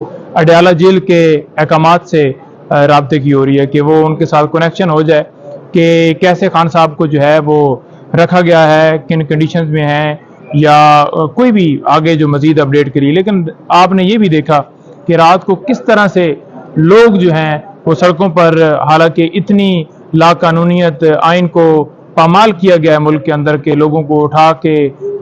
Adiala jail के अहकामात से राब्ते की हो रही है कि वो उनके साथ कनेक्शन हो जाए कि कैसे खान साहब को जो है वो रखा गया है, किन कंडीशंस में हैं, या कोई भी आगे जो मज़ीद अपडेट करिए। लेकिन आपने ये भी देखा कि रात को किस तरह से लोग जो हैं वो सड़कों पर, हालांकि इतनी लाकानूनियत आइन को पामाल किया गया है मुल्क के अंदर के लोगों को उठा के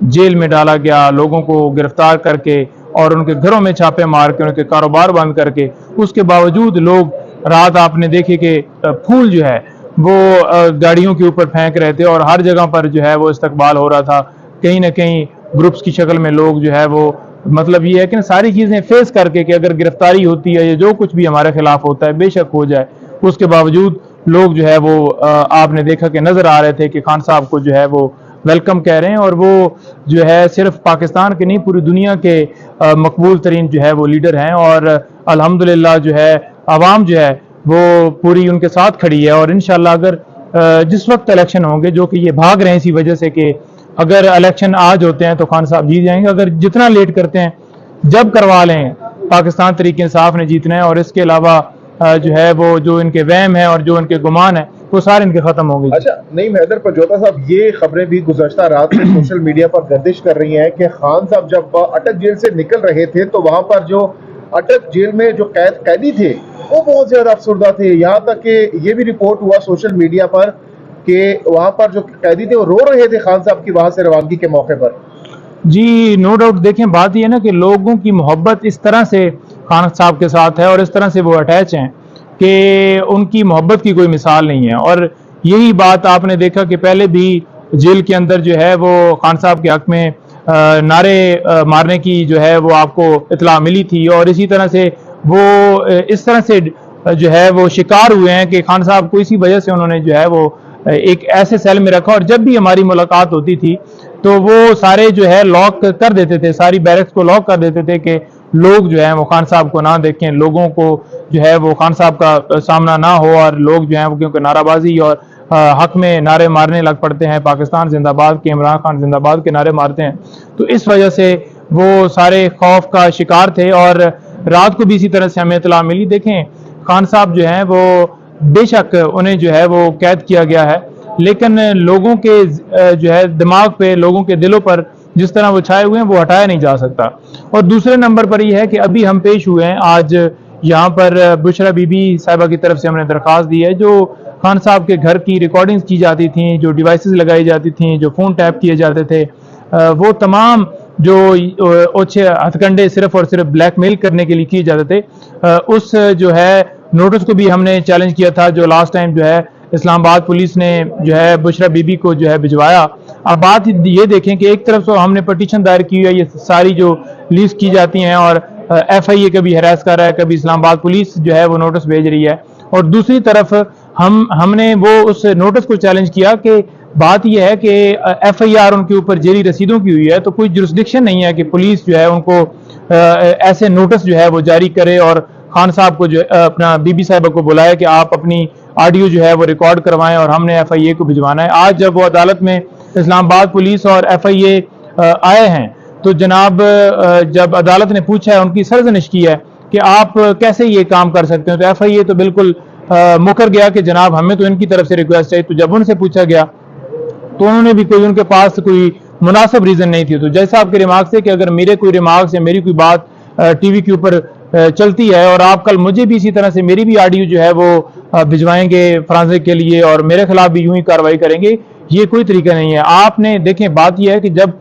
जेल में डाला गया, लोगों को गिरफ्तार करके और उनके घरों में छापे मार के उनके कारोबार बंद करके, उसके बावजूद लोग रात आपने देखे कि फूल जो है वो गाड़ियों के ऊपर फेंक रहे थे और हर जगह पर जो है वो इस्तकबाल हो रहा था। कहीं ना कहीं ग्रुप्स की शक्ल में लोग जो है वो, मतलब ये है कि सारी चीज़ें फेस करके कि अगर गिरफ्तारी होती है या जो कुछ भी हमारे खिलाफ होता है बेशक हो जाए, उसके बावजूद लोग जो है वो आपने देखा कि नज़र आ रहे थे कि खान साहब को जो है वो वेलकम कह रहे हैं। और वो जो है सिर्फ पाकिस्तान के नहीं पूरी दुनिया के मकबूल तरीन जो है वो लीडर हैं और अल्हम्दुलिल्लाह जो है आवाम जो है वो पूरी उनके साथ खड़ी है। और इंशाल्लाह अगर जिस वक्त इलेक्शन होंगे, जो कि ये भाग रहे हैं इसी वजह से कि अगर इलेक्शन आज होते हैं तो खान साहब जीत जाएंगे, अगर जितना लेट करते हैं जब करवा लें, पाकिस्तान तरीके इंसाफ ने जीतना है। और इसके अलावा जो है वो जो इनके वहम है और जो इनके गुमान है वो सारे इनके खत्म होंगे। अच्छा, नईम हैदर पजौता साहब, ये खबरें भी गुज़श्ता रात में सोशल मीडिया पर गर्दिश कर रही हैं कि खान साहब जब अटक जेल से निकल रहे थे तो वहां पर जो अटक जेल में जो कैदी थे वो बहुत ज्यादा अफसरदा थे। यहाँ तक कि ये भी रिपोर्ट हुआ सोशल मीडिया पर कि वहां पर जो कैदी थे वो रो रहे थे खान साहब की वहां से रवानगी के मौके पर। जी नो डाउट। देखें बात यह है ना कि लोगों की मोहब्बत इस तरह से खान साहब के साथ है और इस तरह से वो अटैच हैं कि उनकी मोहब्बत की कोई मिसाल नहीं है। और यही बात आपने देखा कि पहले भी जेल के अंदर जो है वो खान साहब के हक में नारे मारने की जो है वो आपको इतला मिली थी और इसी तरह से वो इस तरह से जो है वो शिकार हुए हैं कि खान साहब को इसी वजह से उन्होंने जो है वो एक ऐसे सेल में रखा। और जब भी हमारी मुलाकात होती थी तो वो सारे जो है लॉक कर देते थे, सारी बैरक्स को लॉक कर देते थे कि लोग जो है वो खान साहब को ना देखें, लोगों को जो है वो खान साहब का सामना ना हो। और लोग जो है वो क्योंकि नाराबाजी और हक में नारे मारने लग पड़ते हैं, पाकिस्तान जिंदाबाद के, इमरान खान जिंदाबाद के नारे मारते हैं, तो इस वजह से वो सारे खौफ का शिकार थे। और रात को भी इसी तरह से हमें इतला मिली। देखें खान साहब जो हैं वो बेशक उन्हें जो है वो कैद किया गया है, लेकिन लोगों के जो है दिमाग पे, लोगों के दिलों पर जिस तरह वो छाए हुए हैं वो हटाया नहीं जा सकता। और दूसरे नंबर पर यह है कि अभी हम पेश हुए हैं आज यहाँ पर बुशरा बीबी साहिबा की तरफ से हमने दरख्वास्त दी है। जो खान साहब के घर की रिकॉर्डिंग्स की जाती थी, जो डिवाइसेस लगाई जाती थी, जो फ़ोन टैप किए जाते थे, वो तमाम जो ओछे हथकंडे सिर्फ और सिर्फ ब्लैकमेल करने के लिए किए जाते थे, उस जो है नोटिस को भी हमने चैलेंज किया था, जो लास्ट टाइम जो है इस्लामाबाद पुलिस ने जो है बुशरा बीबी को जो है भिजवाया। अब बात ये देखें कि एक तरफ तो हमने पटिशन दायर की है, ये सारी जो लीज की जाती हैं और FIA कभी हरास कर रहा है, कभी इस्लामाबाद पुलिस जो है वो नोटिस भेज रही है, और दूसरी तरफ हमने वो उस नोटिस को चैलेंज किया कि बात यह है कि FIR उनके ऊपर जेली रसीदों की हुई है, तो कोई जुरिस्डिक्शन नहीं है कि पुलिस जो है उनको ऐसे नोटिस जो है वो जारी करे और खान साहब को जो अपना बीबी साहिबा को बुलाए कि आप अपनी ऑडियो जो है वो रिकॉर्ड करवाएं और हमने FIA को भिजवाना है। आज जब वो अदालत में इस्लामाबाद पुलिस और FIA आए हैं तो जनाब जब अदालत ने पूछा है, उनकी सरजनिश की है कि आप कैसे ये काम कर सकते हो, तो FIA तो बिल्कुल मुकर गया कि जनाब हमें तो इनकी तरफ से रिक्वेस्ट चाहिए। तो जब उनसे पूछा गया तो उन्होंने भी कोई, उनके पास कोई मुनासिब रीजन नहीं थी। तो जैसा आपके रिमार्क से कि अगर मेरे कोई रिमार्क्स या मेरी कोई बात TV के ऊपर चलती है और आप कल मुझे भी इसी तरह से मेरी भी ऑडियो जो है वो भिजवाएंगे फॉरेंसिक के लिए और मेरे खिलाफ भी यूं ही कार्रवाई करेंगे, ये कोई तरीका नहीं है। आपने देखें बात यह है कि जब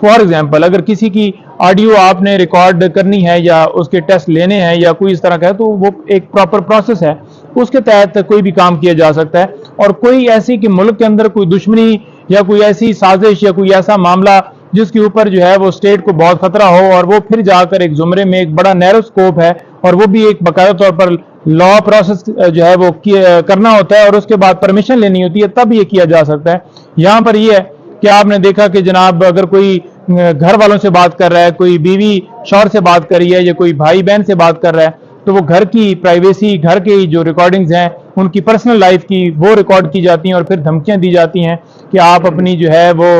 फॉर एग्जाम्पल अगर किसी की ऑडियो आपने रिकॉर्ड करनी है या उसके टेस्ट लेने हैं या कोई इस तरह का है, तो वो एक प्रॉपर प्रोसेस है, उसके तहत कोई भी काम किया जा सकता है। और कोई ऐसी कि मुल्क के अंदर कोई दुश्मनी या कोई ऐसी साजिश या कोई ऐसा मामला जिसके ऊपर जो है वो स्टेट को बहुत खतरा हो और वो फिर जाकर एक जुमरे में, एक बड़ा नैरो स्कोप है और वो भी एक बाकायदा तौर पर लॉ प्रोसेस जो है वो करना होता है और उसके बाद परमिशन लेनी होती है, तब ये किया जा सकता है। यहाँ पर ये है कि आपने देखा कि जनाब अगर कोई घर वालों से बात कर रहा है, कोई बीवी शौहर से बात कर रही है या कोई भाई बहन से बात कर रहा है, तो वो घर की प्राइवेसी, घर की जो रिकॉर्डिंग्स हैं, उनकी पर्सनल लाइफ की, वो रिकॉर्ड की जाती हैं और फिर धमकियां दी जाती हैं कि आप अपनी जो है वो